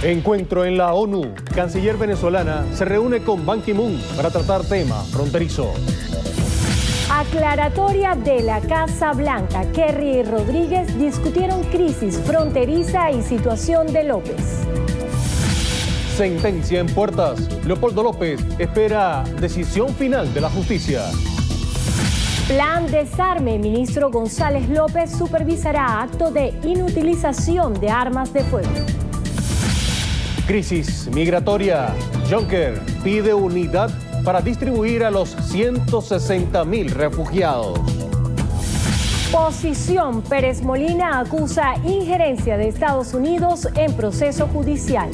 Encuentro en la ONU. Canciller venezolana se reúne con Ban Ki-moon para tratar tema fronterizo. Aclaratoria de la Casa Blanca. Kerry y Rodríguez discutieron crisis fronteriza y situación de López. Sentencia en puertas. Leopoldo López espera decisión final de la justicia. Plan desarme. Ministro González López supervisará acto de inutilización de armas de fuego. Crisis migratoria. Juncker pide unidad para distribuir a los 160.000 refugiados. Posición. Pérez Molina acusa injerencia de Estados Unidos en proceso judicial.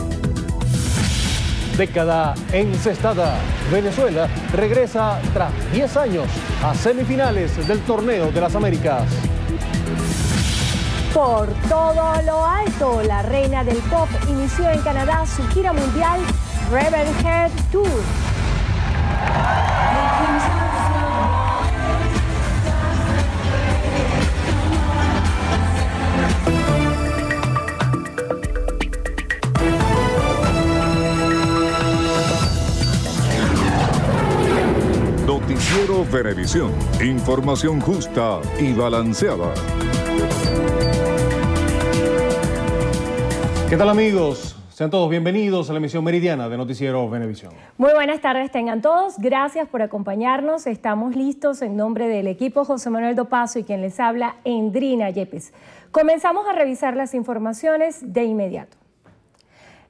Década encestada. Venezuela regresa tras 10 años a semifinales del Torneo de las Américas. Por todo lo alto, la reina del pop inició en Canadá su gira mundial Rebel Heart Tour. Noticiero Venevisión. Información justa y balanceada. ¿Qué tal, amigos? Sean todos bienvenidos a la emisión meridiana de Noticiero Venevisión. Muy buenas tardes tengan todos. Gracias por acompañarnos. Estamos listos en nombre del equipo José Manuel Dopazo y quien les habla, Endrina Yepes. Comenzamos a revisar las informaciones de inmediato.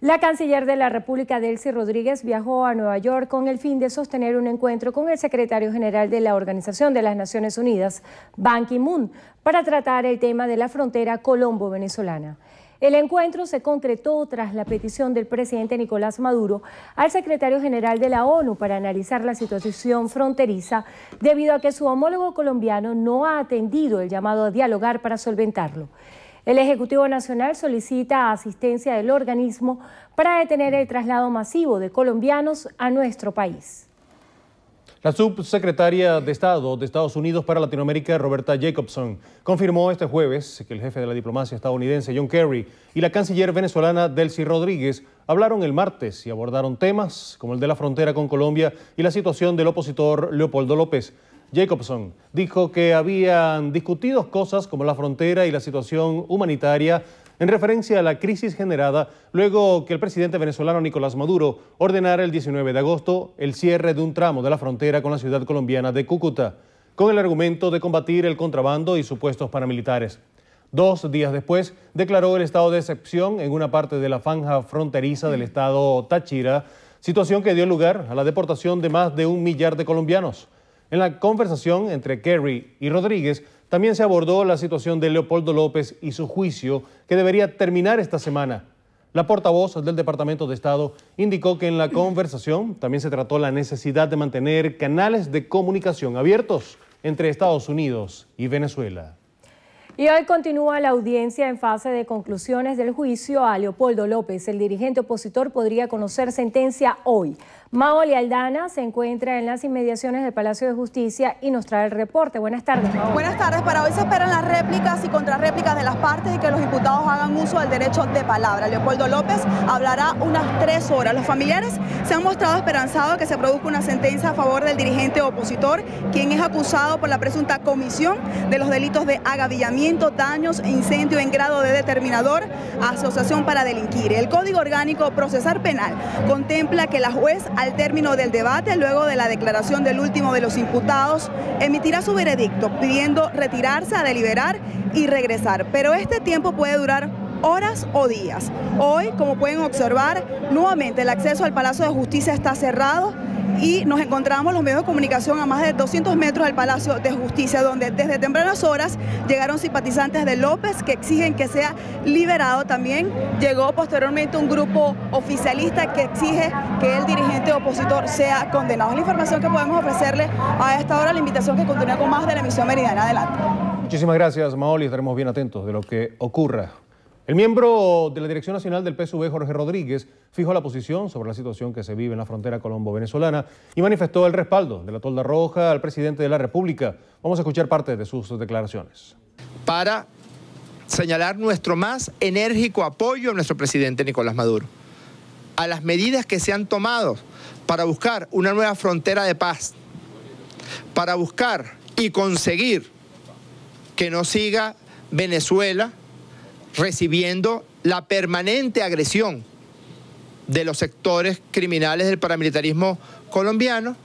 La canciller de la República, Delcy Rodríguez, viajó a Nueva York con el fin de sostener un encuentro con el secretario general de la Organización de las Naciones Unidas, Ban Ki-moon, para tratar el tema de la frontera colombo-venezolana. El encuentro se concretó tras la petición del presidente Nicolás Maduro al secretario general de la ONU para analizar la situación fronteriza, debido a que su homólogo colombiano no ha atendido el llamado a dialogar para solventarlo. El Ejecutivo Nacional solicita asistencia del organismo para detener el traslado masivo de colombianos a nuestro país. La subsecretaria de Estado de Estados Unidos para Latinoamérica, Roberta Jacobson, confirmó este jueves que el jefe de la diplomacia estadounidense, John Kerry, y la canciller venezolana, Delcy Rodríguez, hablaron el martes y abordaron temas como el de la frontera con Colombia y la situación del opositor Leopoldo López. Jacobson dijo que habían discutido cosas como la frontera y la situación humanitaria en referencia a la crisis generada luego que el presidente venezolano Nicolás Maduro ordenara el 19 de agosto el cierre de un tramo de la frontera con la ciudad colombiana de Cúcuta, con el argumento de combatir el contrabando y supuestos paramilitares. 2 días después, declaró el estado de excepción en una parte de la franja fronteriza del estado Táchira, situación que dio lugar a la deportación de más de 1 millar de colombianos. En la conversación entre Kerry y Rodríguez, también se abordó la situación de Leopoldo López y su juicio, que debería terminar esta semana. La portavoz del Departamento de Estado indicó que en la conversación también se trató la necesidad de mantener canales de comunicación abiertos entre Estados Unidos y Venezuela. Y hoy continúa la audiencia en fase de conclusiones del juicio a Leopoldo López. El dirigente opositor podría conocer sentencia hoy. Maoli Aldana se encuentra en las inmediaciones del Palacio de Justicia y nos trae el reporte. Buenas tardes, Maoli. Buenas tardes. Para hoy se esperan las réplicas y contrarréplicas de las partes y que los imputados hagan uso del derecho de palabra. Leopoldo López hablará unas 3 horas. Los familiares se han mostrado esperanzados de que se produzca una sentencia a favor del dirigente opositor, quien es acusado por la presunta comisión de los delitos de agavillamiento, daños e incendio en grado de determinador, asociación para delinquir. El Código Orgánico Procesal Penal contempla que la juez, al término del debate, luego de la declaración del último de los imputados, emitirá su veredicto pidiendo retirarse a deliberar y regresar. Pero este tiempo puede durar horas o días. Hoy, como pueden observar, nuevamente el acceso al Palacio de Justicia está cerrado y nos encontramos los medios de comunicación a más de 200 metros del Palacio de Justicia, donde desde tempranas horas llegaron simpatizantes de López que exigen que sea liberado. También llegó posteriormente un grupo oficialista que exige que el dirigente opositor sea condenado. Es la información que podemos ofrecerle a esta hora. La invitación que continúa con más de la emisión meridiana. Adelante. Muchísimas gracias, Maoli. Estaremos bien atentos de lo que ocurra. El miembro de la Dirección Nacional del PSV, Jorge Rodríguez, fijó la posición sobre la situación que se vive en la frontera colombo-venezolana y manifestó el respaldo de la tolda roja al presidente de la República. Vamos a escuchar parte de sus declaraciones. Para señalar nuestro más enérgico apoyo a nuestro presidente Nicolás Maduro. a las medidas que se han tomado para buscar una nueva frontera de paz, para buscar y conseguir que no siga Venezuela recibiendo la permanente agresión de los sectores criminales del paramilitarismo colombiano,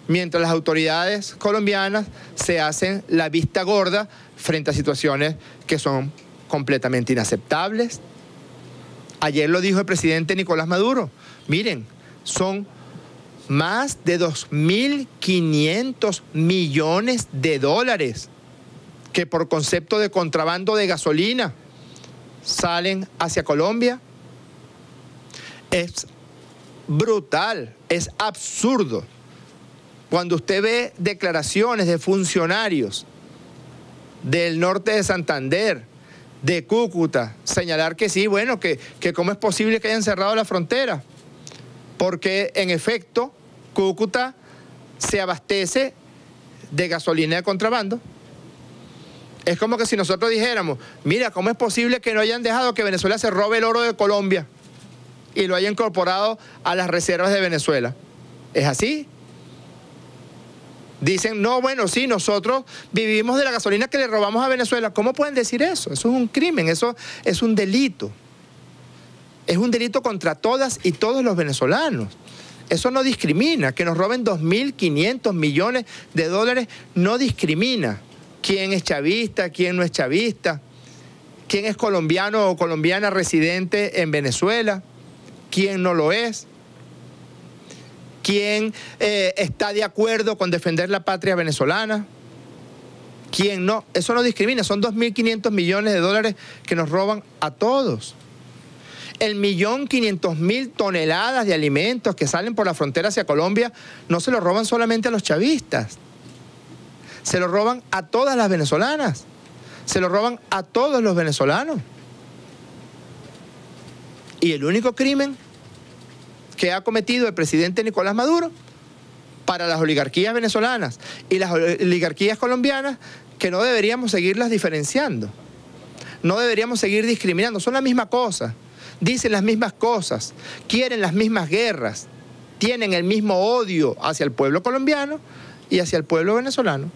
mientras las autoridades colombianas se hacen la vista gorda frente a situaciones que son completamente inaceptables. Ayer lo dijo el presidente Nicolás Maduro. Miren, son más de 2.500 millones de dólares que por concepto de contrabando de gasolina salen hacia Colombia. Es brutal, es absurdo. Cuando usted ve declaraciones de funcionarios del norte de Santander, de Cúcuta, señalar que sí, bueno, que cómo es posible que hayan cerrado la frontera, porque en efecto Cúcuta se abastece de gasolina de contrabando. Es como que si nosotros dijéramos, mira, ¿cómo es posible que no hayan dejado que Venezuela se robe el oro de Colombia y lo haya incorporado a las reservas de Venezuela? ¿Es así? Dicen, no, bueno, sí, nosotros vivimos de la gasolina que le robamos a Venezuela. ¿Cómo pueden decir eso? Eso es un crimen, eso es un delito. Es un delito contra todas y todos los venezolanos. Eso no discrimina. Que nos roben 2.500 millones de dólares no discrimina. ¿Quién es chavista? ¿Quién no es chavista? ¿Quién es colombiano o colombiana residente en Venezuela? ¿Quién no lo es? ¿Quién está de acuerdo con defender la patria venezolana? ¿Quién no? Eso no discrimina. Son 2.500 millones de dólares que nos roban a todos. 1.500.000 toneladas de alimentos que salen por la frontera hacia Colombia no se lo roban solamente a los chavistas. Se lo roban a todas las venezolanas. Se lo roban a todos los venezolanos. Y el único crimen que ha cometido el presidente Nicolás Maduro para las oligarquías venezolanas y las oligarquías colombianas, que no deberíamos seguirlas diferenciando, no deberíamos seguir discriminando, son la misma cosa, dicen las mismas cosas, quieren las mismas guerras, tienen el mismo odio hacia el pueblo colombiano y hacia el pueblo venezolano.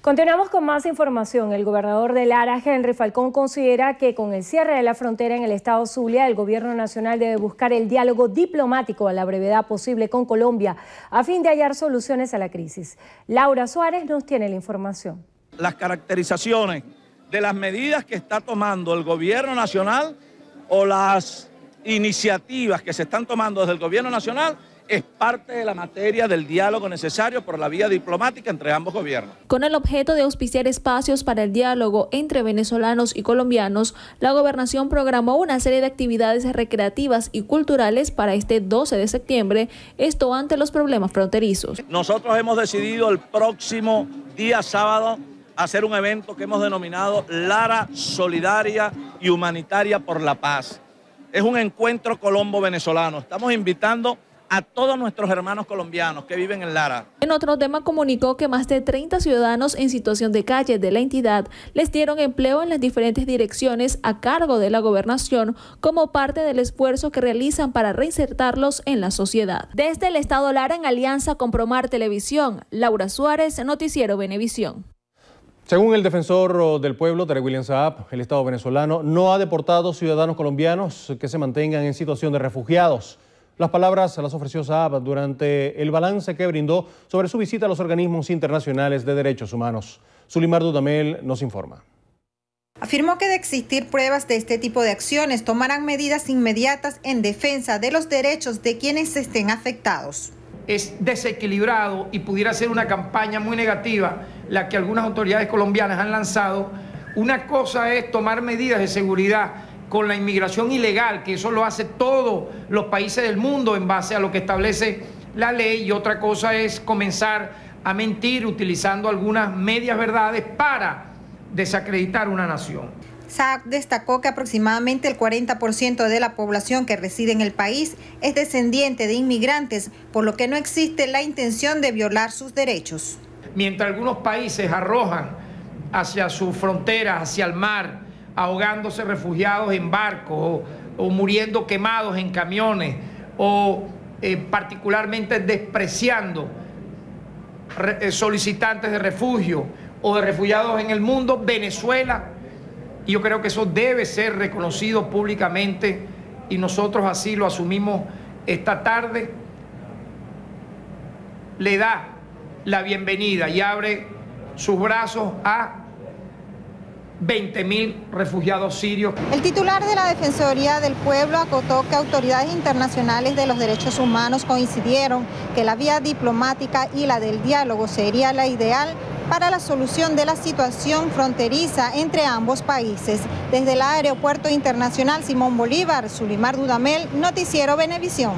Continuamos con más información. El gobernador de Lara, Henry Falcón, considera que con el cierre de la frontera en el estado Zulia, el gobierno nacional debe buscar el diálogo diplomático a la brevedad posible con Colombia a fin de hallar soluciones a la crisis. Laura Suárez nos tiene la información. Las caracterizaciones de las medidas que está tomando el gobierno nacional o las iniciativas que se están tomando desde el gobierno nacional es parte de la materia del diálogo necesario por la vía diplomática entre ambos gobiernos. Con el objeto de auspiciar espacios para el diálogo entre venezolanos y colombianos, la gobernación programó una serie de actividades recreativas y culturales para este 12 de septiembre, esto ante los problemas fronterizos. Nosotros hemos decidido el próximo día sábado hacer un evento que hemos denominado Lara Solidaria y Humanitaria por la Paz. Es un encuentro colombo-venezolano. Estamos invitando a todos nuestros hermanos colombianos que viven en Lara. En otro tema comunicó que más de 30 ciudadanos en situación de calle de la entidad les dieron empleo en las diferentes direcciones a cargo de la gobernación como parte del esfuerzo que realizan para reinsertarlos en la sociedad. Desde el estado Lara, en alianza con Promar Televisión, Laura Suárez, Noticiero Venevisión. Según el defensor del pueblo, Tarek William Saab, el Estado venezolano no ha deportado ciudadanos colombianos que se mantengan en situación de refugiados. Las palabras las ofreció Saab durante el balance que brindó sobre su visita a los organismos internacionales de derechos humanos. Zulimar Dudamel nos informa. Afirmó que de existir pruebas de este tipo de acciones, tomarán medidas inmediatas en defensa de los derechos de quienes estén afectados. Es desequilibrado y pudiera ser una campaña muy negativa la que algunas autoridades colombianas han lanzado. Una cosa es tomar medidas de seguridad con la inmigración ilegal, que eso lo hace todos los países del mundo en base a lo que establece la ley, y otra cosa es comenzar a mentir utilizando algunas medias verdades para desacreditar una nación. Saab destacó que aproximadamente el 40% de la población que reside en el país es descendiente de inmigrantes, por lo que no existe la intención de violar sus derechos. Mientras algunos países arrojan hacia sus fronteras, hacia el mar, ahogándose refugiados en barcos o muriendo quemados en camiones o particularmente despreciando solicitantes de refugio o de refugiados en el mundo, Venezuela, y yo creo que eso debe ser reconocido públicamente y nosotros así lo asumimos esta tarde, le da la bienvenida y abre sus brazos a 20.000 refugiados sirios. El titular de la Defensoría del Pueblo acotó que autoridades internacionales de los derechos humanos coincidieron que la vía diplomática y la del diálogo sería la ideal para la solución de la situación fronteriza entre ambos países. Desde el Aeropuerto Internacional Simón Bolívar, Zulimar Dudamel, Noticiero Venevisión.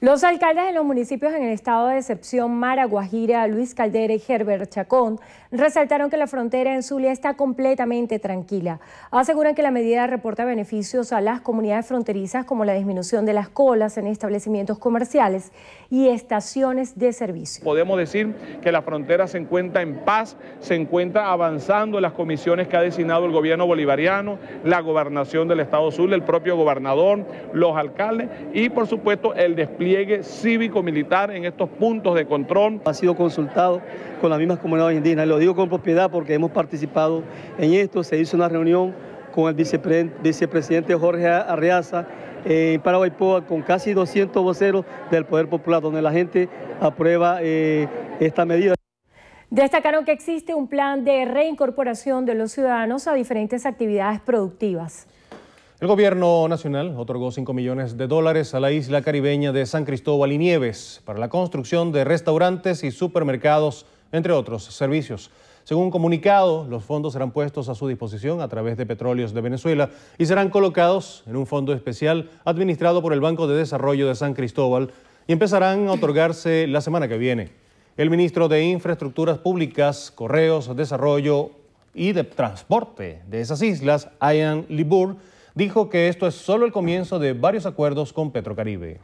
Los alcaldes de los municipios en el estado de excepción Mara, Guajira, Luis Caldera y Herbert Chacón resaltaron que la frontera en Zulia está completamente tranquila. Aseguran que la medida reporta beneficios a las comunidades fronterizas como la disminución de las colas en establecimientos comerciales y estaciones de servicio. Podemos decir que la frontera se encuentra en paz, se encuentra avanzando en las comisiones que ha designado el gobierno bolivariano, la gobernación del estado Zulia, el propio gobernador, los alcaldes y por supuesto el despliegue cívico-militar en estos puntos de control. Ha sido consultado con las mismas comunidades indígenas, lo digo con propiedad porque hemos participado en esto. Se hizo una reunión con el vicepresidente Jorge Arreaza en Paraguaypoa con casi 200 voceros del Poder Popular, donde la gente aprueba esta medida. Destacaron que existe un plan de reincorporación de los ciudadanos a diferentes actividades productivas. El gobierno nacional otorgó $5 millones a la isla caribeña de San Cristóbal y Nieves para la construcción de restaurantes y supermercados, entre otros servicios. Según un comunicado, los fondos serán puestos a su disposición a través de Petróleos de Venezuela y serán colocados en un fondo especial administrado por el Banco de Desarrollo de San Cristóbal y empezarán a otorgarse la semana que viene. El ministro de Infraestructuras Públicas, Correos, Desarrollo y de Transporte de esas islas, Ian Libour, dijo que esto es solo el comienzo de varios acuerdos con Petrocaribe.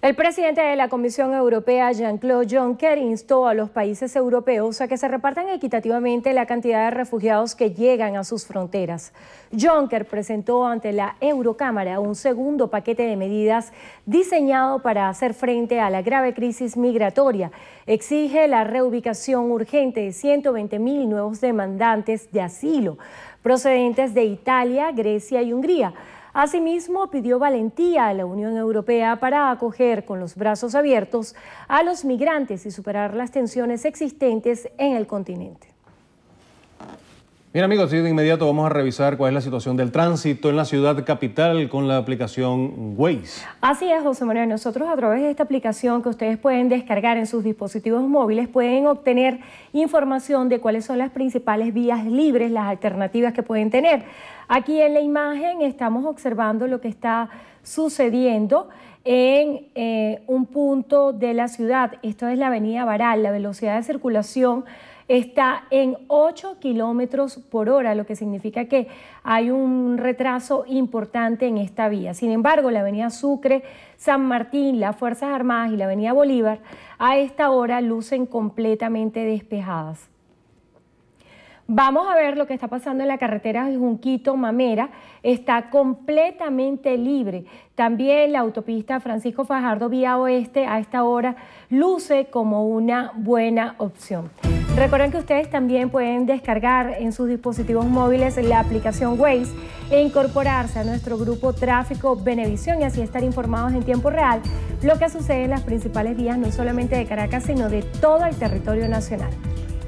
El presidente de la Comisión Europea, Jean-Claude Juncker, instó a los países europeos a que se repartan equitativamente la cantidad de refugiados que llegan a sus fronteras. Juncker presentó ante la Eurocámara un segundo paquete de medidas diseñado para hacer frente a la grave crisis migratoria. Exige la reubicación urgente de 120.000 nuevos demandantes de asilo procedentes de Italia, Grecia y Hungría. Asimismo, pidió valentía a la Unión Europea para acoger con los brazos abiertos a los migrantes y superar las tensiones existentes en el continente. Bien amigos, y de inmediato vamos a revisar cuál es la situación del tránsito en la ciudad capital con la aplicación Waze. Así es, José Manuel. Nosotros a través de esta aplicación que ustedes pueden descargar en sus dispositivos móviles pueden obtener información de cuáles son las principales vías libres, las alternativas que pueden tener. Aquí en la imagen estamos observando lo que está sucediendo en un punto de la ciudad. Esto es la avenida Baral. La velocidad de circulación está en 8 kilómetros por hora, lo que significa que hay un retraso importante en esta vía. Sin embargo, la avenida Sucre, San Martín, las Fuerzas Armadas y la avenida Bolívar a esta hora lucen completamente despejadas. Vamos a ver lo que está pasando en la carretera de Junquito-Mamera. Está completamente libre. También la autopista Francisco Fajardo vía oeste a esta hora luce como una buena opción. Recuerden que ustedes también pueden descargar en sus dispositivos móviles la aplicación Waze e incorporarse a nuestro grupo Tráfico Venevisión y así estar informados en tiempo real lo que sucede en las principales vías no solamente de Caracas sino de todo el territorio nacional.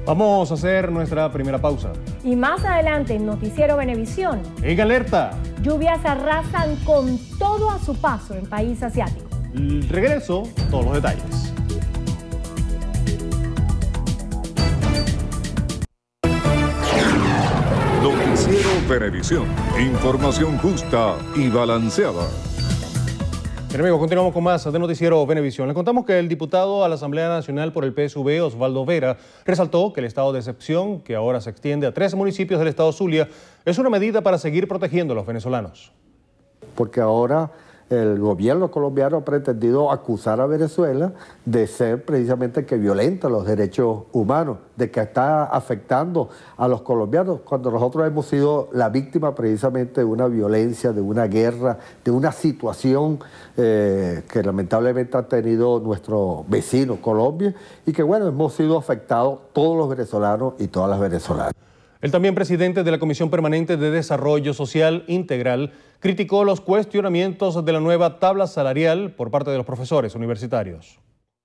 Vamos a hacer nuestra primera pausa. Y más adelante en Noticiero Venevisión. ¡En alerta! Lluvias arrasan con todo a su paso en país asiático. Regreso, todos los detalles. Noticiero Venevisión. Información justa y balanceada. Bien amigos, continuamos con más de Noticiero Venevisión. Les contamos que el diputado a la Asamblea Nacional por el PSV, Osvaldo Vera, resaltó que el estado de excepción, que ahora se extiende a 13 municipios del estado Zulia, es una medida para seguir protegiendo a los venezolanos. Porque ahora el gobierno colombiano ha pretendido acusar a Venezuela de ser precisamente que violenta los derechos humanos, de que está afectando a los colombianos, cuando nosotros hemos sido la víctima precisamente de una violencia, de una guerra, de una situación que lamentablemente ha tenido nuestro vecino Colombia y que bueno, hemos sido afectados todos los venezolanos y todas las venezolanas. El también presidente de la Comisión Permanente de Desarrollo Social Integral criticó los cuestionamientos de la nueva tabla salarial por parte de los profesores universitarios.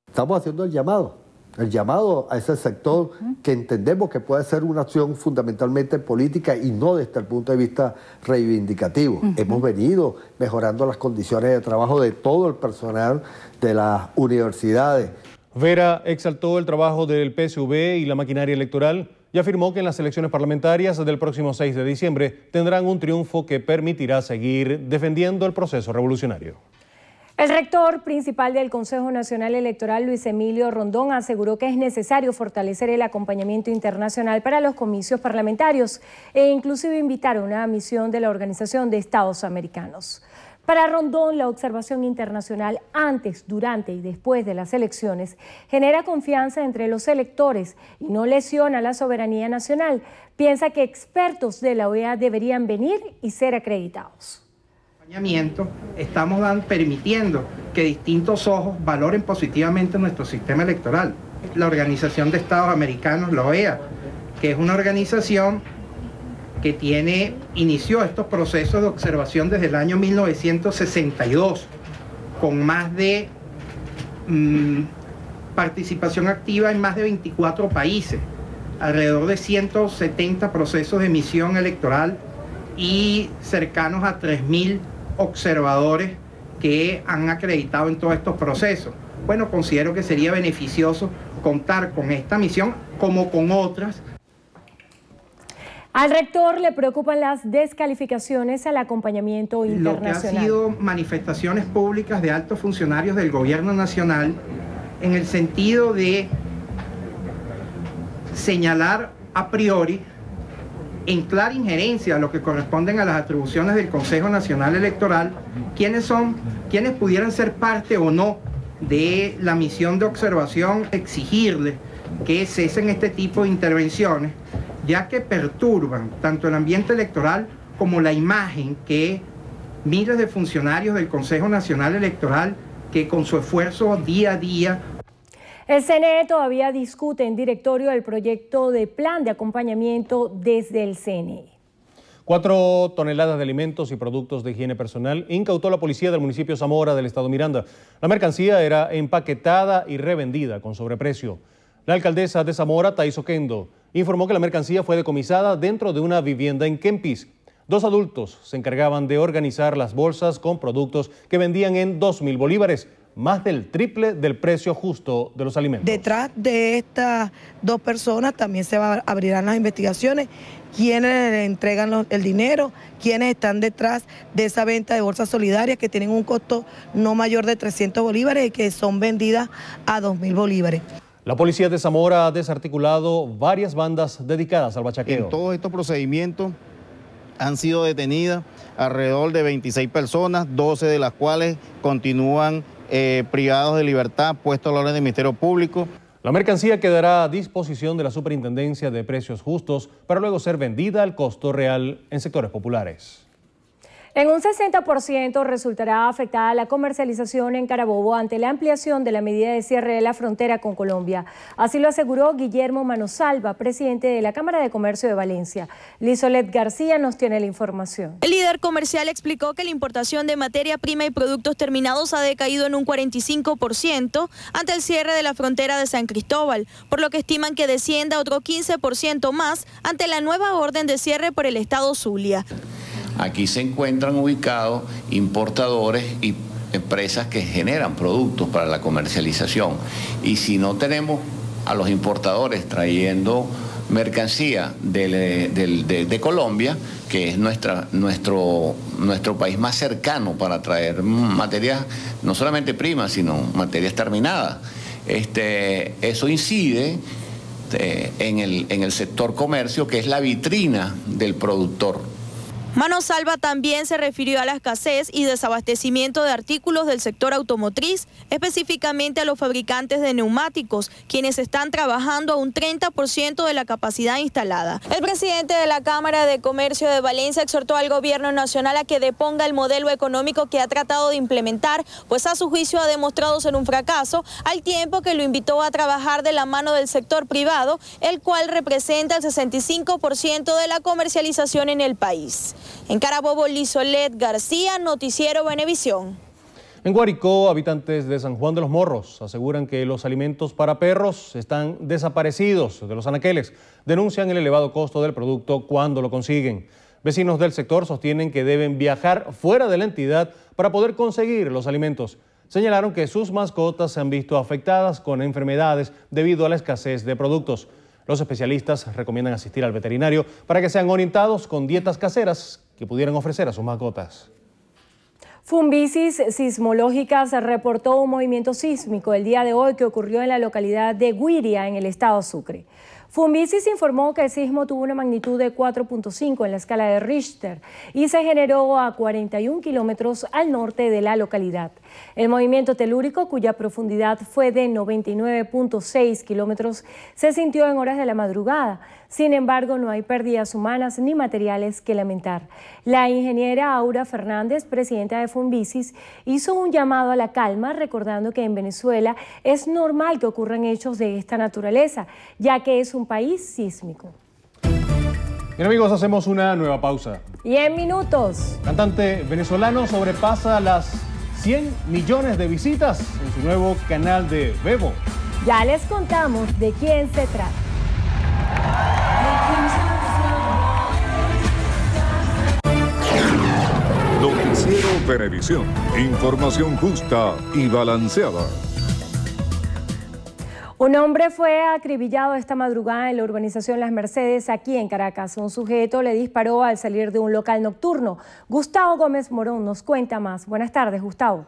Estamos haciendo el llamado a ese sector que entendemos que puede ser una acción fundamentalmente política y no desde el punto de vista reivindicativo. Hemos venido mejorando las condiciones de trabajo de todo el personal de las universidades. Vera exaltó el trabajo del PSV y la maquinaria electoral y afirmó que en las elecciones parlamentarias del próximo 6 de diciembre tendrán un triunfo que permitirá seguir defendiendo el proceso revolucionario. El rector principal del Consejo Nacional Electoral, Luis Emilio Rondón, aseguró que es necesario fortalecer el acompañamiento internacional para los comicios parlamentarios e inclusive invitar a una misión de la Organización de Estados Americanos. Para Rondón, la observación internacional antes, durante y después de las elecciones genera confianza entre los electores y no lesiona la soberanía nacional. Piensa que expertos de la OEA deberían venir y ser acreditados. Estamos permitiendo que distintos ojos valoren positivamente nuestro sistema electoral. La Organización de Estados Americanos, la OEA, que es una organización que inició estos procesos de observación desde el año 1962, con más de participación activa en más de 24 países, alrededor de 170 procesos de emisión electoral y cercanos a 3.000 observadores que han acreditado en todos estos procesos. Bueno, considero que sería beneficioso contar con esta misión como con otras. Al rector le preocupan las descalificaciones al acompañamiento internacional. Lo que ha sido manifestaciones públicas de altos funcionarios del gobierno nacional en el sentido de señalar a priori en clara injerencia a lo que corresponden a las atribuciones del Consejo Nacional Electoral, quiénes pudieran ser parte o no de la misión de observación, exigirle que cesen este tipo de intervenciones, ya que perturban tanto el ambiente electoral como la imagen que miles de funcionarios del Consejo Nacional Electoral, que con su esfuerzo día a día. El CNE todavía discute en directorio el proyecto de plan de acompañamiento desde el CNE. 4 toneladas de alimentos y productos de higiene personal incautó la policía del municipio Zamora del estado Miranda. La mercancía era empaquetada y revendida con sobreprecio. La alcaldesa de Zamora, Thais Oquendo, informó que la mercancía fue decomisada dentro de una vivienda en Kempis. 2 adultos se encargaban de organizar las bolsas con productos que vendían en 2.000 bolívares, más del triple del precio justo de los alimentos. Detrás de estas 2 personas también se abrirán las investigaciones, quiénes le entregan el dinero, quiénes están detrás de esa venta de bolsas solidarias que tienen un costo no mayor de 300 bolívares y que son vendidas a 2.000 bolívares. La policía de Zamora ha desarticulado varias bandas dedicadas al bachaqueo. En todos estos procedimientos han sido detenidas alrededor de 26 personas, 12 de las cuales continúan privados de libertad, puestos a la orden del Ministerio Público. La mercancía quedará a disposición de la Superintendencia de Precios Justos para luego ser vendida al costo real en sectores populares. En un 60% resultará afectada la comercialización en Carabobo ante la ampliación de la medida de cierre de la frontera con Colombia. Así lo aseguró Guillermo Manosalva, presidente de la Cámara de Comercio de Valencia. Lizolet García nos tiene la información. El líder comercial explicó que la importación de materia prima y productos terminados ha decaído en un 45% ante el cierre de la frontera de San Cristóbal, por lo que estiman que descienda otro 15% más ante la nueva orden de cierre por el estado Zulia. Aquí se encuentran ubicados importadores y empresas que generan productos para la comercialización. Y si no tenemos a los importadores trayendo mercancía de Colombia, que es nuestro país más cercano para traer materias, no solamente primas, sino materias terminadas, eso incide en el sector comercio, que es la vitrina del productor. Manosalva también se refirió a la escasez y desabastecimiento de artículos del sector automotriz, específicamente a los fabricantes de neumáticos, quienes están trabajando a un 30% de la capacidad instalada. El presidente de la Cámara de Comercio de Valencia exhortó al gobierno nacional a que deponga el modelo económico que ha tratado de implementar, pues a su juicio ha demostrado ser un fracaso, al tiempo que lo invitó a trabajar de la mano del sector privado, el cual representa el 65% de la comercialización en el país. En Carabobo, Lizolet García, Noticiero Venevisión. En Guaricó, habitantes de San Juan de los Morros aseguran que los alimentos para perros están desaparecidos de los anaqueles. Denuncian el elevado costo del producto cuando lo consiguen. Vecinos del sector sostienen que deben viajar fuera de la entidad para poder conseguir los alimentos. Señalaron que sus mascotas se han visto afectadas con enfermedades debido a la escasez de productos. Los especialistas recomiendan asistir al veterinario para que sean orientados con dietas caseras que pudieran ofrecer a sus mascotas. Funvisis Sismológicas reportó un movimiento sísmico el día de hoy que ocurrió en la localidad de Guiria, en el estado Sucre. Funvisis informó que el sismo tuvo una magnitud de 4.5 en la escala de Richter y se generó a 41 kilómetros al norte de la localidad. El movimiento telúrico, cuya profundidad fue de 99.6 kilómetros, se sintió en horas de la madrugada. Sin embargo, no hay pérdidas humanas ni materiales que lamentar. La ingeniera Aura Fernández, presidenta de Funvisis, hizo un llamado a la calma, recordando que en Venezuela es normal que ocurran hechos de esta naturaleza, ya que es un país sísmico. Bien, amigos, hacemos una nueva pausa. Y en minutos. Cantante venezolano sobrepasa las 100 millones de visitas en su nuevo canal de Vevo. Ya les contamos de quién se trata. Noticiero Venevisión. Información justa y balanceada. Un hombre fue acribillado esta madrugada en la urbanización Las Mercedes, aquí en Caracas. Un sujeto le disparó al salir de un local nocturno. Gustavo Gómez Morón nos cuenta más. Buenas tardes, Gustavo.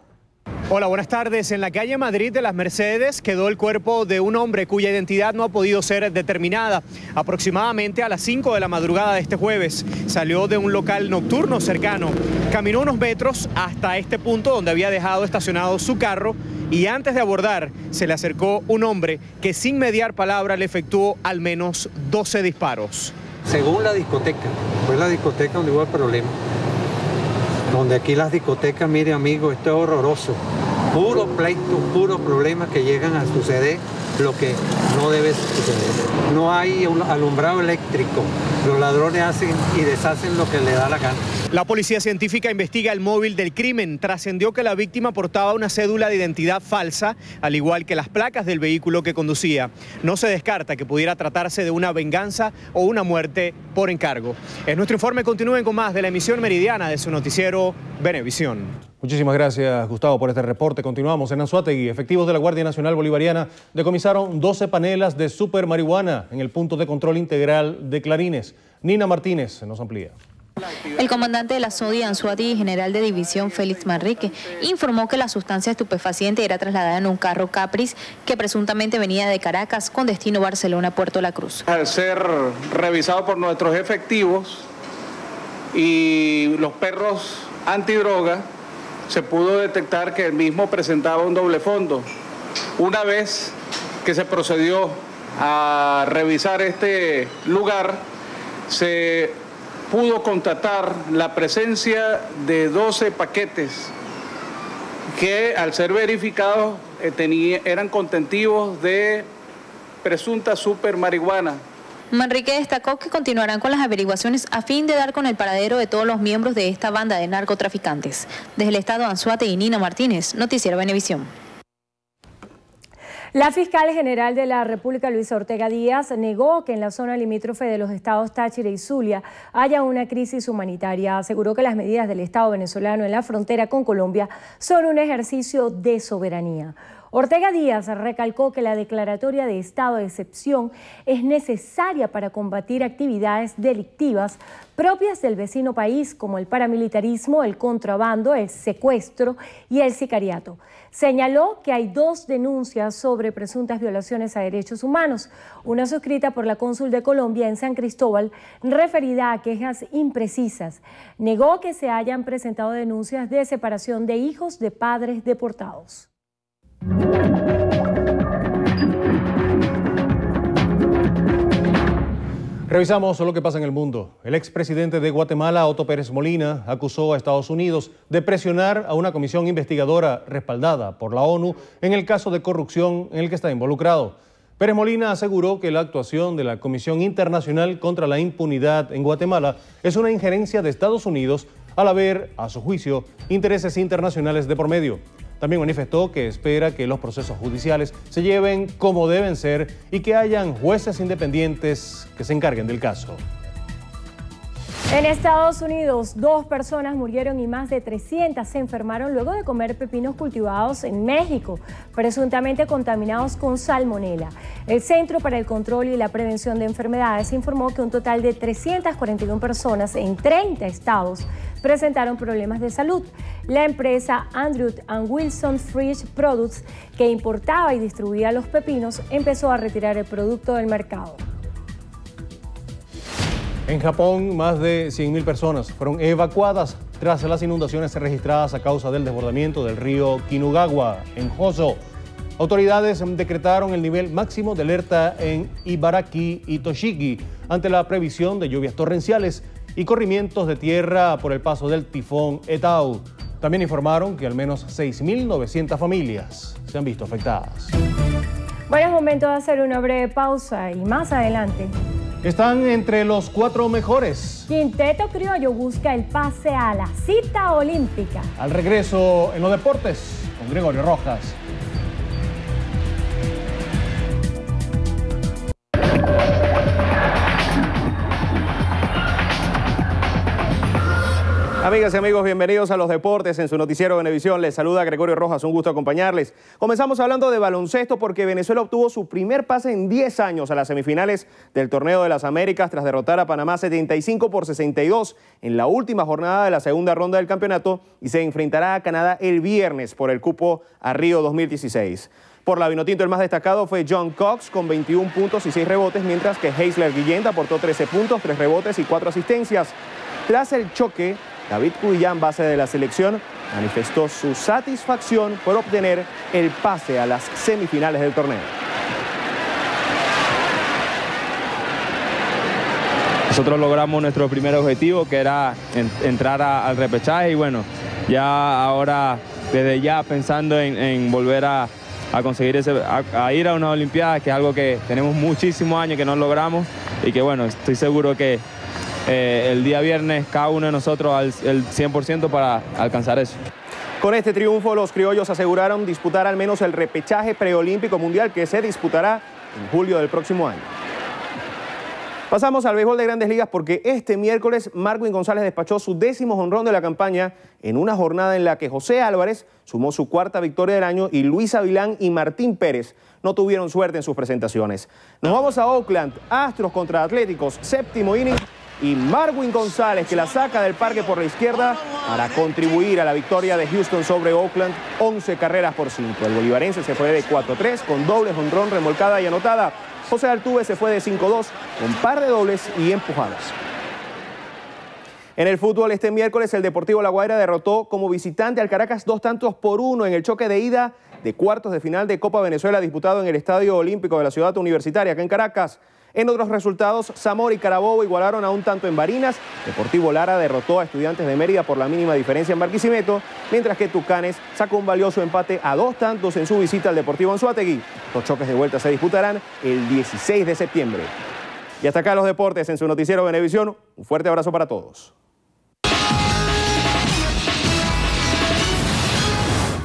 Hola, buenas tardes. En la calle Madrid de Las Mercedes quedó el cuerpo de un hombre cuya identidad no ha podido ser determinada. Aproximadamente a las 5 de la madrugada de este jueves salió de un local nocturno cercano. Caminó unos metros hasta este punto donde había dejado estacionado su carro y antes de abordar se le acercó un hombre que sin mediar palabra le efectuó al menos 12 disparos. Según la discoteca, fue la discoteca donde hubo el problema. Donde aquí las discotecas, mire amigo, esto es horroroso. Puro pleito, puro problemas que llegan a suceder lo que no debe suceder. No hay un alumbrado eléctrico. Los ladrones hacen y deshacen lo que le da la gana. La policía científica investiga el móvil del crimen. Trascendió que la víctima portaba una cédula de identidad falsa, al igual que las placas del vehículo que conducía. No se descarta que pudiera tratarse de una venganza o una muerte por encargo. En nuestro informe continúen con más de la emisión meridiana de su noticiero Venevisión. Muchísimas gracias, Gustavo, por este reporte. Continuamos en Anzoátegui. Efectivos de la Guardia Nacional Bolivariana decomisaron 12 panelas de super marihuana en el punto de control integral de Clarines. Nina Martínez nos amplía. El comandante de la SODI Anzoátegui, general de división Félix Manrique, informó que la sustancia estupefaciente era trasladada en un carro Caprice que presuntamente venía de Caracas con destino Barcelona-Puerto La Cruz. Al ser revisado por nuestros efectivos y los perros antidroga, se pudo detectar que el mismo presentaba un doble fondo. Una vez que se procedió a revisar este lugar, se pudo constatar la presencia de 12 paquetes que al ser verificados eran contentivos de presunta super marihuana. Manrique destacó que continuarán con las averiguaciones a fin de dar con el paradero de todos los miembros de esta banda de narcotraficantes. Desde el estado de Anzoátegui, Nina Martínez, Noticiero Venevisión. La fiscal general de la República, Luisa Ortega Díaz, negó que en la zona limítrofe de los estados Táchira y Zulia haya una crisis humanitaria. Aseguró que las medidas del Estado venezolano en la frontera con Colombia son un ejercicio de soberanía. Ortega Díaz recalcó que la declaratoria de estado de excepción es necesaria para combatir actividades delictivas propias del vecino país como el paramilitarismo, el contrabando, el secuestro y el sicariato. Señaló que hay 2 denuncias sobre presuntas violaciones a derechos humanos, una suscrita por la cónsul de Colombia en San Cristóbal referida a quejas imprecisas. Negó que se hayan presentado denuncias de separación de hijos de padres deportados. Revisamos lo que pasa en el mundo. El expresidente de Guatemala, Otto Pérez Molina, acusó a Estados Unidos de presionar a una comisión investigadora respaldada por la ONU en el caso de corrupción en el que está involucrado. Pérez Molina aseguró que la actuación de la Comisión Internacional contra la Impunidad en Guatemala es una injerencia de Estados Unidos al haber, a su juicio, intereses internacionales de por medio. También manifestó que espera que los procesos judiciales se lleven como deben ser y que hayan jueces independientes que se encarguen del caso. En Estados Unidos, 2 personas murieron y más de 300 se enfermaron luego de comer pepinos cultivados en México, presuntamente contaminados con salmonela. El Centro para el Control y la Prevención de Enfermedades informó que un total de 341 personas en 30 estados presentaron problemas de salud. La empresa Andrew & Wilson Fresh Products, que importaba y distribuía los pepinos, empezó a retirar el producto del mercado. En Japón, más de 100.000 personas fueron evacuadas tras las inundaciones registradas a causa del desbordamiento del río Kinugawa en Hoso. Autoridades decretaron el nivel máximo de alerta en Ibaraki y Toshigi ante la previsión de lluvias torrenciales y corrimientos de tierra por el paso del tifón Etau. También informaron que al menos 6.900 familias se han visto afectadas. Bueno, es momento de hacer una breve pausa y más adelante. Están entre los 4 mejores. Quinteto Criollo busca el pase a la cita olímpica. Al regreso en los deportes con Gregorio Rojas. Amigas y amigos, bienvenidos a los deportes en su noticiero Venevisión. Les saluda Gregorio Rojas, un gusto acompañarles. Comenzamos hablando de baloncesto porque Venezuela obtuvo su primer pase en 10 años a las semifinales del Torneo de las Américas tras derrotar a Panamá 75-62 en la última jornada de la segunda ronda del campeonato y se enfrentará a Canadá el viernes por el cupo a Río 2016. Por la Vinotinto el más destacado fue John Cox con 21 puntos y 6 rebotes, mientras que Heisler Guillén aportó 13 puntos, 3 rebotes y 4 asistencias. Tras el choque, David Cudillán, base de la selección, manifestó su satisfacción por obtener el pase a las semifinales del torneo. Nosotros logramos nuestro primer objetivo, que era entrar al repechaje, y bueno, ya ahora, desde ya pensando en volver a conseguir a ir a una Olimpiada, que es algo que tenemos muchísimos años que no logramos, y que bueno, estoy seguro que el día viernes cada uno de nosotros el 100% para alcanzar eso. Con este triunfo, los criollos aseguraron disputar al menos el repechaje preolímpico mundial que se disputará en julio del próximo año. Pasamos al béisbol de Grandes Ligas porque este miércoles Marwin González despachó su 10º jonrón de la campaña en una jornada en la que José Álvarez sumó su 4ª victoria del año y Luis Avilán y Martín Pérez no tuvieron suerte en sus presentaciones. Nos vamos a Oakland, Astros contra Atléticos, 7º inning, y Marwin González, que la saca del parque por la izquierda para contribuir a la victoria de Houston sobre Oakland, 11 carreras por 5. El bolivarense se fue de 4-3 con doble jonrón, remolcada y anotada. José Altuve se fue de 5-2 con par de dobles y empujadas. En el fútbol, este miércoles el Deportivo La Guaira derrotó como visitante al Caracas 2-1 en el choque de ida de cuartos de final de Copa Venezuela disputado en el Estadio Olímpico de la Ciudad Universitaria, acá en Caracas. En otros resultados, Zamora y Carabobo igualaron a un tanto en Barinas, Deportivo Lara derrotó a Estudiantes de Mérida por la mínima diferencia en Barquisimeto, mientras que Tucanes sacó un valioso empate a 2 tantos en su visita al Deportivo Anzoátegui. Los choques de vuelta se disputarán el 16 de septiembre. Y hasta acá los deportes en su noticiero Venevisión. Un fuerte abrazo para todos.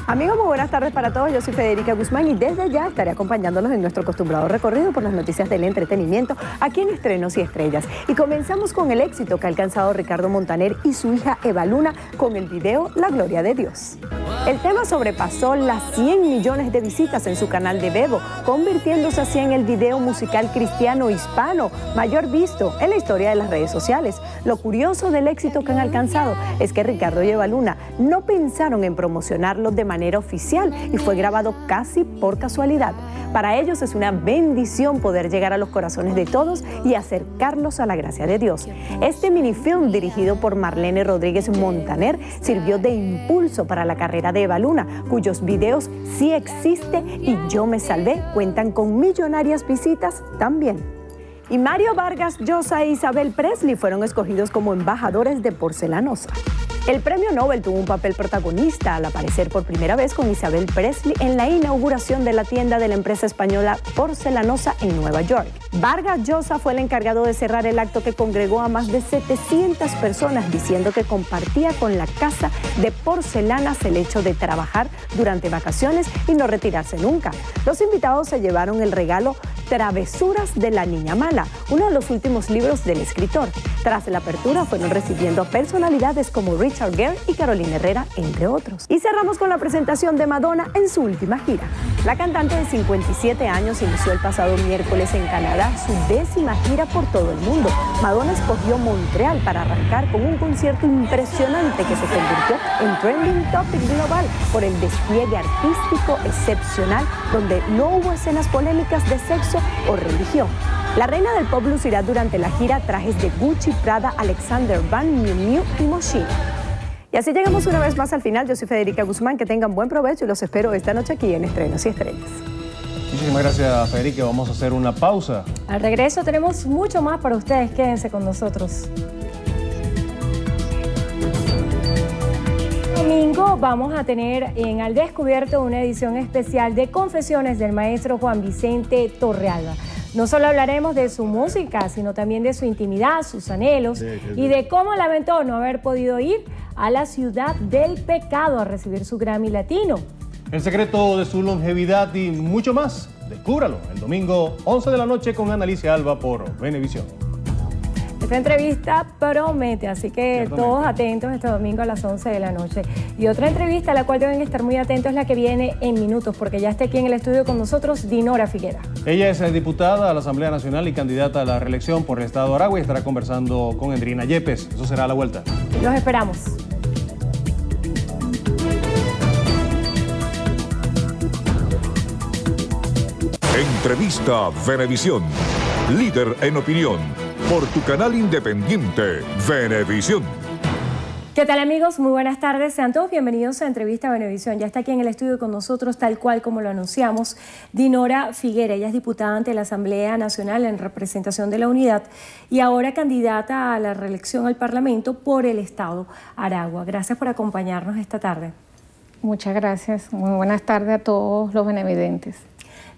Amigos, muy buenas tardes para todos. Yo soy Federica Guzmán y desde ya estaré acompañándolos en nuestro acostumbrado recorrido por las noticias del entretenimiento aquí en Estrenos y Estrellas. Y comenzamos con el éxito que ha alcanzado Ricardo Montaner y su hija Eva Luna con el video La Gloria de Dios. El tema sobrepasó las 100 millones de visitas en su canal de Vevo, convirtiéndose así en el video musical cristiano hispano mayor visto en la historia de las redes sociales. Lo curioso del éxito que han alcanzado es que Ricardo y Eva Luna no pensaron en promocionarlo de manera oficial y fue grabado casi por casualidad. Para ellos es una bendición poder llegar a los corazones de todos y acercarlos a la gracia de Dios. Este minifilm, dirigido por Marlene Rodríguez Montaner, sirvió de impulso para la carrera de Eva Luna, cuyos videos Sí Existe y Yo Me Salvé cuentan con millonarias visitas también. Y Mario Vargas Llosa e Isabel Presley fueron escogidos como embajadores de Porcelanosa. El premio Nobel tuvo un papel protagonista al aparecer por primera vez con Isabel Presley en la inauguración de la tienda de la empresa española Porcelanosa en Nueva York. Vargas Llosa fue el encargado de cerrar el acto que congregó a más de 700 personas, diciendo que compartía con la casa de porcelanas el hecho de trabajar durante vacaciones y no retirarse nunca. Los invitados se llevaron el regalo Travesuras de la Niña Mala, uno de los últimos libros del escritor. Tras la apertura fueron recibiendo personalidades como Richard Gere y Carolina Herrera, entre otros. Y cerramos con la presentación de Madonna en su última gira. La cantante de 57 años inició el pasado miércoles en Canadá su 10ª gira por todo el mundo. Madonna escogió Montreal para arrancar con un concierto impresionante que se convirtió en trending topic global por el despliegue artístico excepcional, donde no hubo escenas polémicas de sexo o religión. La reina del pop lucirá durante la gira trajes de Gucci, Prada, Alexander Van, Miu Miu y Moschino. Y así llegamos una vez más al final. Yo soy Federica Guzmán, que tengan buen provecho y los espero esta noche aquí en Estrenos y Estrellas. Muchísimas gracias, Federica. Vamos a hacer una pausa. Al regreso tenemos mucho más para ustedes. Quédense con nosotros. Domingo vamos a tener en Al Descubierto una edición especial de Confesiones del maestro Juan Vicente Torrealba. No solo hablaremos de su música, sino también de su intimidad, sus anhelos y de cómo lamentó no haber podido ir a la ciudad del pecado a recibir su Grammy Latino. El secreto de su longevidad y mucho más, descúbralo el domingo 11 de la noche con Analicia Alba por Venevisión. Esta entrevista promete, así que todos atentos este domingo a las 11 de la noche. Y otra entrevista a la cual deben estar muy atentos es la que viene en minutos, porque ya está aquí en el estudio con nosotros Dinora Figuera. Ella es diputada a la Asamblea Nacional y candidata a la reelección por el Estado de Aragua y estará conversando con Endrina Yepes. Eso será a la vuelta. Los esperamos. Entrevista Venevisión. Líder en opinión. Por tu canal independiente, Venevisión. ¿Qué tal, amigos? Muy buenas tardes. Sean todos bienvenidos a Entrevista Venevisión. Ya está aquí en el estudio con nosotros, tal cual como lo anunciamos, Dinora Figuera. Ella es diputada ante la Asamblea Nacional en representación de la Unidad y ahora candidata a la reelección al Parlamento por el Estado Aragua. Gracias por acompañarnos esta tarde. Muchas gracias. Muy buenas tardes a todos los benevidentes.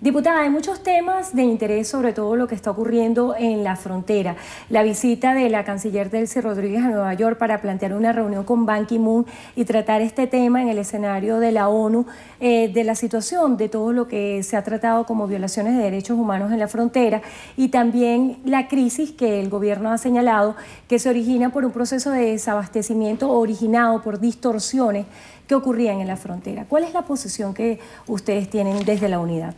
Diputada, hay muchos temas de interés, sobre todo lo que está ocurriendo en la frontera. La visita de la canciller Delcy Rodríguez a Nueva York para plantear una reunión con Ban Ki-moon y tratar este tema en el escenario de la ONU, de la situación de todo lo que se ha tratado como violaciones de derechos humanos en la frontera y también la crisis que el gobierno ha señalado que se origina por un proceso de desabastecimiento originado por distorsiones que ocurrían en la frontera. ¿Cuál es la posición que ustedes tienen desde la Unidad?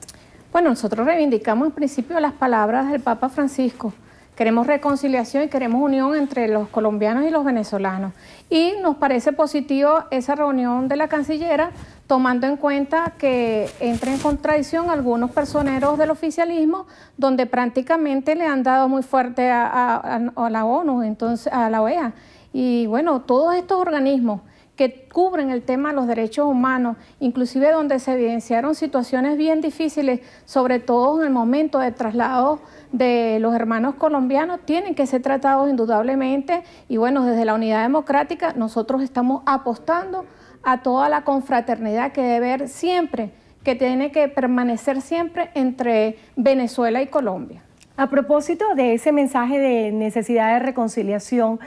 Bueno, nosotros reivindicamos en principio las palabras del Papa Francisco. Queremos reconciliación y queremos unión entre los colombianos y los venezolanos. Y nos parece positivo esa reunión de la cancillera, tomando en cuenta que entra en contradicción algunos personeros del oficialismo, donde prácticamente le han dado muy fuerte a la ONU, entonces a la OEA. Y bueno, todos estos organismos que cubren el tema de los derechos humanos, inclusive donde se evidenciaron situaciones bien difíciles, sobre todo en el momento de traslado de los hermanos colombianos, tienen que ser tratados indudablemente. Y bueno, desde la Unidad Democrática nosotros estamos apostando a toda la confraternidad que debe haber siempre, que tiene que permanecer siempre entre Venezuela y Colombia. A propósito de ese mensaje de necesidad de reconciliación,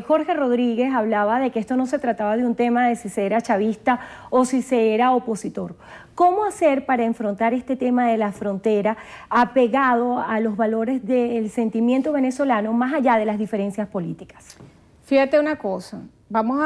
Jorge Rodríguez hablaba de que esto no se trataba de un tema de si se era chavista o si se era opositor. ¿Cómo hacer para enfrentar este tema de la frontera apegado a los valores del sentimiento venezolano más allá de las diferencias políticas? Fíjate una cosa, vamos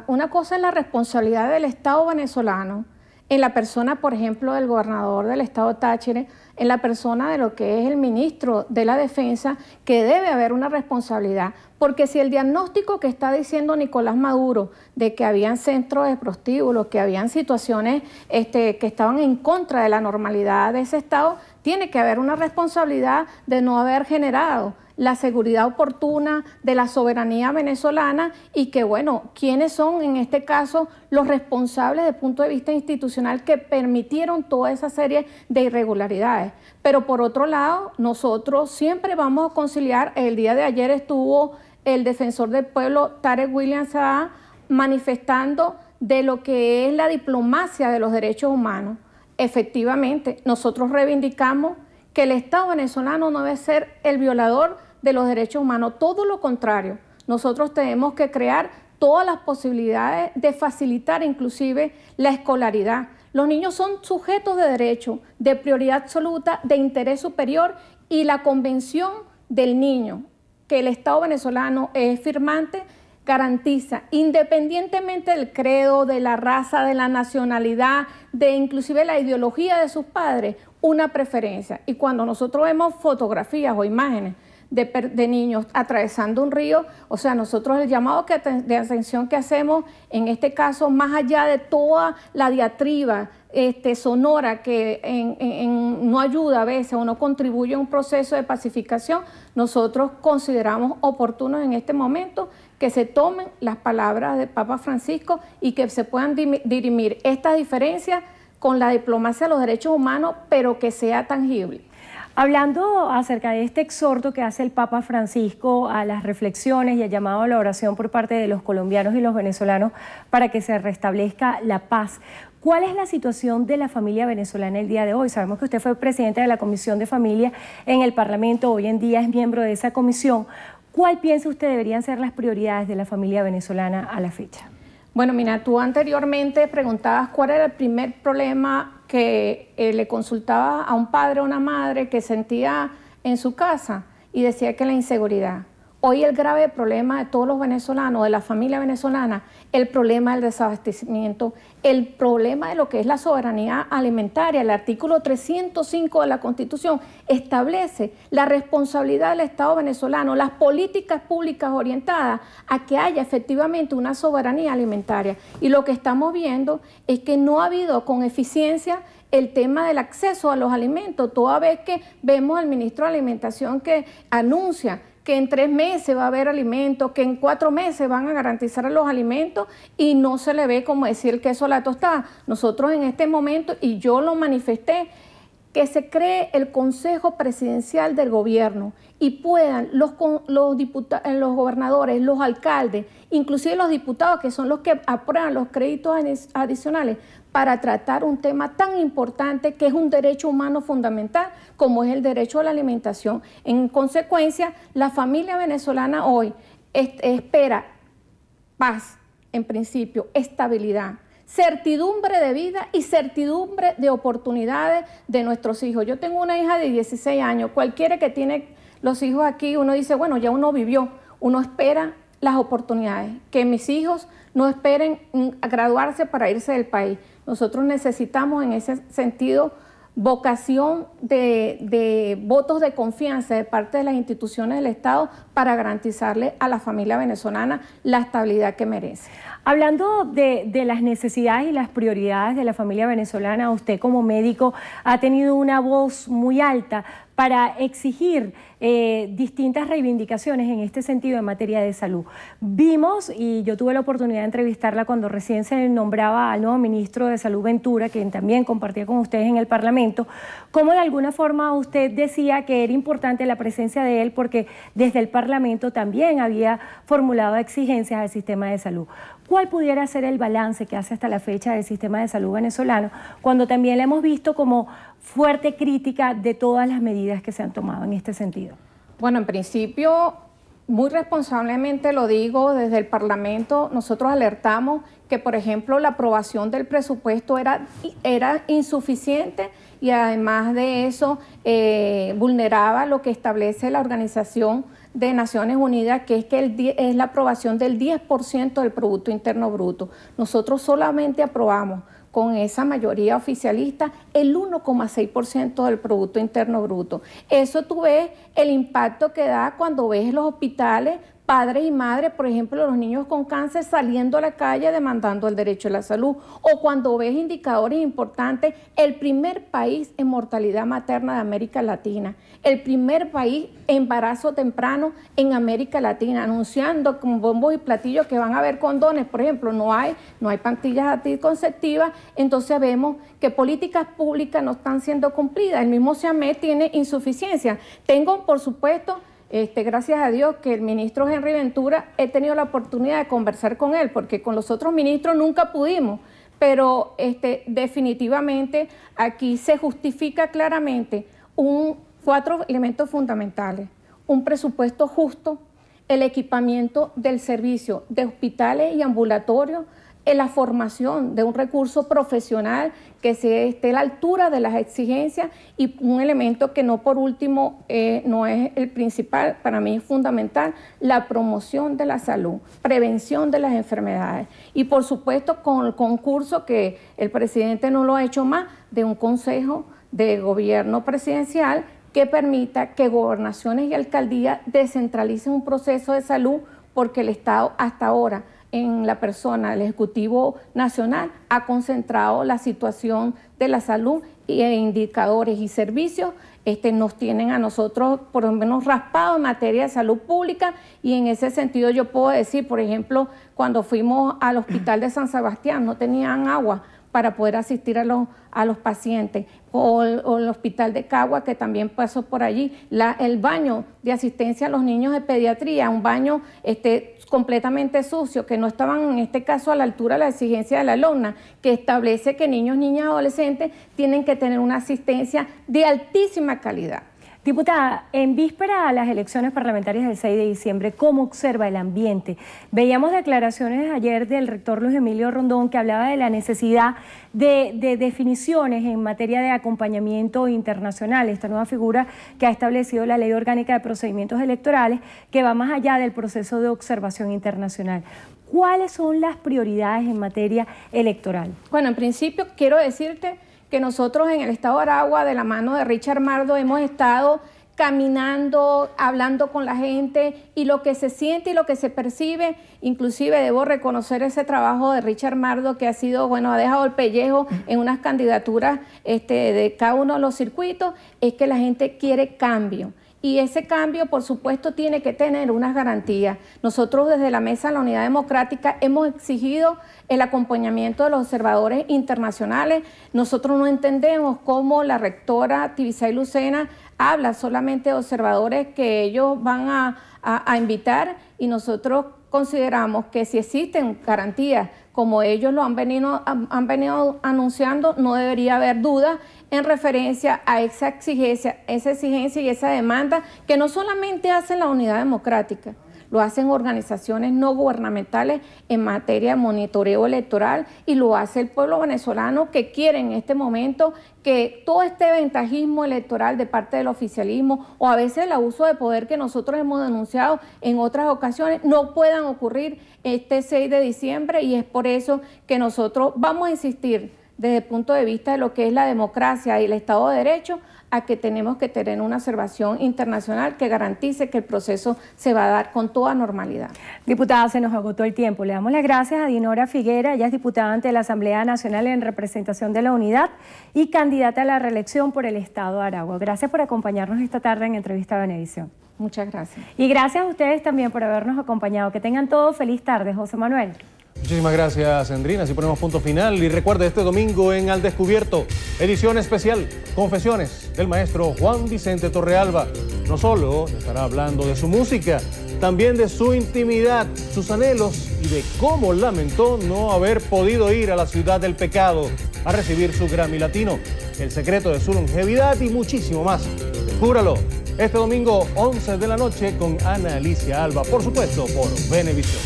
una cosa es la responsabilidad del Estado venezolano, en la persona, por ejemplo, del gobernador del estado Táchira, en la persona de lo que es el ministro de la Defensa, que debe haber una responsabilidad, porque si el diagnóstico que está diciendo Nicolás Maduro de que habían centros de prostíbulos, que habían situaciones que estaban en contra de la normalidad de ese estado, tiene que haber una responsabilidad de no haber generado la seguridad oportuna de la soberanía venezolana y que, bueno, ¿quiénes son en este caso los responsables desde el punto de vista institucional que permitieron toda esa serie de irregularidades? Pero por otro lado, nosotros siempre vamos a conciliar. El día de ayer estuvo el defensor del pueblo, Tarek William Saá, manifestando de lo que es la diplomacia de los derechos humanos. Efectivamente, nosotros reivindicamos que el Estado venezolano no debe ser el violador de los derechos humanos, todo lo contrario. Nosotros tenemos que crear todas las posibilidades de facilitar inclusive la escolaridad. Los niños son sujetos de derecho, de prioridad absoluta, de interés superior, y la Convención del Niño, que el Estado venezolano es firmante, garantiza, independientemente del credo, de la raza, de la nacionalidad, de inclusive la ideología de sus padres, una preferencia. Y cuando nosotros vemos fotografías o imágenes de niños atravesando un río, o sea, nosotros el llamado de atención que hacemos, en este caso, más allá de toda la diatriba sonora que no ayuda a veces o no contribuye a un proceso de pacificación, nosotros consideramos oportuno en este momento que se tomen las palabras del Papa Francisco y que se puedan dirimir estas diferencias con la diplomacia de los derechos humanos, pero que sea tangible. Hablando acerca de este exhorto que hace el Papa Francisco a las reflexiones y el llamado a la oración por parte de los colombianos y los venezolanos para que se restablezca la paz, ¿cuál es la situación de la familia venezolana el día de hoy? Sabemos que usted fue presidente de la Comisión de Familia en el Parlamento, hoy en día es miembro de esa comisión. ¿Cuál piensa usted deberían ser las prioridades de la familia venezolana a la fecha? Bueno, mira, tú anteriormente preguntabas cuál era el primer problema que le consultaba a un padre o una madre que sentía en su casa y decía que la inseguridad. Hoy el grave problema de todos los venezolanos, de la familia venezolana, el problema del desabastecimiento, el problema de lo que es la soberanía alimentaria. El artículo 305 de la Constitución establece la responsabilidad del Estado venezolano, las políticas públicas orientadas a que haya efectivamente una soberanía alimentaria. Y lo que estamos viendo es que no ha habido con eficiencia el tema del acceso a los alimentos, toda vez que vemos al ministro de Alimentación que anuncia que en 3 meses va a haber alimentos, que en 4 meses van a garantizar los alimentos y no se le ve como decir el queso a la tostada. Nosotros en este momento, y yo lo manifesté, que se cree el Consejo Presidencial del Gobierno y puedan los gobernadores, los alcaldes, inclusive los diputados, que son los que aprueban los créditos adicionales, para tratar un tema tan importante que es un derecho humano fundamental como es el derecho a la alimentación. En consecuencia, la familia venezolana hoy espera paz, en principio, estabilidad, certidumbre de vida y certidumbre de oportunidades de nuestros hijos. Yo tengo una hija de 16 años, cualquiera que tiene los hijos aquí, uno dice, bueno, ya uno vivió, uno espera las oportunidades, que mis hijos no esperen a graduarse para irse del país. Nosotros necesitamos en ese sentido vocación de votos de confianza de parte de las instituciones del Estado para garantizarle a la familia venezolana la estabilidad que merece. Hablando de las necesidades y las prioridades de la familia venezolana, usted como médico ha tenido una voz muy alta para exigir distintas reivindicaciones en este sentido en materia de salud. Vimos, y yo tuve la oportunidad de entrevistarla cuando recién se nombraba al nuevo ministro de Salud, Ventura, quien también compartía con ustedes en el Parlamento, cómo de alguna forma usted decía que era importante la presencia de él porque desde el Parlamento también había formulado exigencias al sistema de salud. ¿Cuál pudiera ser el balance que hace hasta la fecha del sistema de salud venezolano, cuando también le hemos visto como fuerte crítica de todas las medidas que se han tomado en este sentido? Bueno, en principio, muy responsablemente lo digo, desde el Parlamento nosotros alertamos que, por ejemplo, la aprobación del presupuesto era insuficiente y además de eso vulneraba lo que establece la Organización de Naciones Unidas, que es que es la aprobación del 10% del Producto Interno Bruto. Nosotros solamente aprobamos con esa mayoría oficialista el 1,6% del Producto Interno Bruto. Eso tú ves el impacto que da cuando ves los hospitales, padres y madres, por ejemplo, los niños con cáncer saliendo a la calle demandando el derecho a la salud, o cuando ves indicadores importantes, el primer país en mortalidad materna de América Latina, el primer país en embarazo temprano en América Latina, anunciando con bombos y platillos que van a haber condones, por ejemplo, no hay pastillas anticonceptivas. Entonces vemos que políticas públicas no están siendo cumplidas. El mismo SEAMED tiene insuficiencia. Tengo, por supuesto, gracias a Dios que el ministro Henry Ventura, he tenido la oportunidad de conversar con él, porque con los otros ministros nunca pudimos, pero definitivamente aquí se justifica claramente 4 elementos fundamentales: un presupuesto justo, el equipamiento del servicio de hospitales y ambulatorios, la formación de un recurso profesional que se esté a la altura de las exigencias, y un elemento que no por último no es el principal, para mí es fundamental, la promoción de la salud, prevención de las enfermedades, y por supuesto con el concurso, que el presidente no lo ha hecho más, de un consejo de gobierno presidencial que permita que gobernaciones y alcaldías descentralicen un proceso de salud, porque el Estado hasta ahora, en la persona del Ejecutivo Nacional, ha concentrado la situación de la salud y indicadores y servicios nos tienen a nosotros por lo menos raspados en materia de salud pública. Y en ese sentido yo puedo decir, por ejemplo, cuando fuimos al hospital de San Sebastián no tenían agua para poder asistir a los pacientes, o el hospital de Cagua, que también pasó por allí, el baño de asistencia a los niños de pediatría, un baño completamente sucio, que no estaban en este caso a la altura de la exigencia de la LONA, que establece que niños, niñas, adolescentes tienen que tener una asistencia de altísima calidad. Diputada, en víspera a las elecciones parlamentarias del 6 de diciembre, ¿cómo observa el ambiente? Veíamos declaraciones ayer del rector Luis Emilio Rondón, que hablaba de la necesidad de definiciones en materia de acompañamiento internacional, esta nueva figura que ha establecido la Ley Orgánica de Procedimientos Electorales, que va más allá del proceso de observación internacional. ¿Cuáles son las prioridades en materia electoral? Bueno, en principio quiero decirte que nosotros en el Estado de Aragua, de la mano de Richard Mardo, hemos estado caminando, hablando con la gente, y lo que se siente y lo que se percibe, inclusive debo reconocer ese trabajo de Richard Mardo, que ha sido, ha dejado el pellejo en unas candidaturas de cada uno de los circuitos, es que la gente quiere cambio. Y ese cambio, por supuesto, tiene que tener unas garantías. Nosotros desde la Mesa de la Unidad Democrática hemos exigido el acompañamiento de los observadores internacionales. Nosotros no entendemos cómo la rectora Tibisay Lucena habla solamente de observadores que ellos van a invitar, y nosotros consideramos que si existen garantías como ellos lo han venido anunciando, no debería haber duda en referencia a esa exigencia y esa demanda, que no solamente hace la Unidad Democrática, lo hacen organizaciones no gubernamentales en materia de monitoreo electoral, y lo hace el pueblo venezolano, que quiere en este momento que todo este ventajismo electoral de parte del oficialismo, o a veces el abuso de poder que nosotros hemos denunciado en otras ocasiones, no puedan ocurrir este 6 de diciembre. Y es por eso que nosotros vamos a insistir desde el punto de vista de lo que es la democracia y el Estado de Derecho, a que tenemos que tener una observación internacional que garantice que el proceso se va a dar con toda normalidad. Diputada, se nos agotó el tiempo. Le damos las gracias a Dinora Figuera. Ella es diputada ante la Asamblea Nacional en representación de la Unidad y candidata a la reelección por el Estado de Aragua. Gracias por acompañarnos esta tarde en Entrevista a Venevisión. Muchas gracias. Y gracias a ustedes también por habernos acompañado. Que tengan todos feliz tarde. José Manuel. Muchísimas gracias, Sandrina. Así ponemos punto final. Y recuerde, este domingo en Al Descubierto, edición especial, Confesiones del maestro Juan Vicente Torrealba. No solo estará hablando de su música, también de su intimidad, sus anhelos y de cómo lamentó no haber podido ir a la ciudad del pecado a recibir su Grammy Latino, el secreto de su longevidad y muchísimo más. Descúbralo este domingo 11 de la noche con Ana Alicia Alba, por supuesto por Venevisión.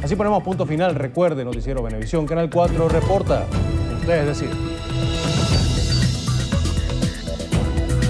Así ponemos punto final. Recuerde, Noticiero Venevisión, Canal 4 reporta. Ustedes deciden.